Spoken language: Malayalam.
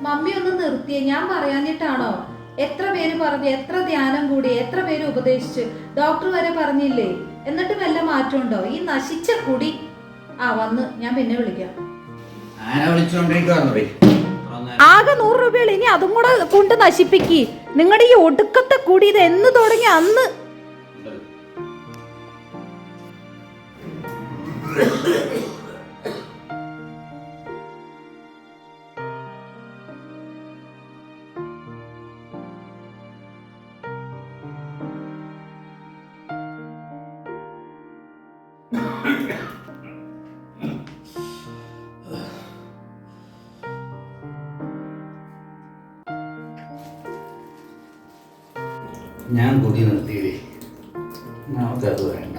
മമ്മി ഒന്ന് നിർത്തിയേ, ഞാൻ പറയാഞ്ഞിട്ടാണോ? എത്ര പേര് പറഞ്ഞു, എത്ര ധ്യാനം കൂടി, എത്ര പേര് ഉപദേശിച്ച്, ഡോക്ടർ വരെ പറഞ്ഞില്ലേ, എന്നിട്ട് വല്ല മാറ്റമുണ്ടോ? ഈ നശിച്ച കുടി. വന്ന് ഞാൻ പിന്നെ വിളിക്കാം. ആകെ 100 രൂപയുള്ളൂ, ഇനി അതും കൂടെ കൊണ്ട് നശിപ്പിക്കി. നിങ്ങളുടെ ഈ ഒടുക്കത്തെ കുടി ഇത് എന്ന് തുടങ്ങി അന്ന്. ഞാൻ കുടി നിർത്തിയില്ലേ, നമുക്കത് വേണ്ട.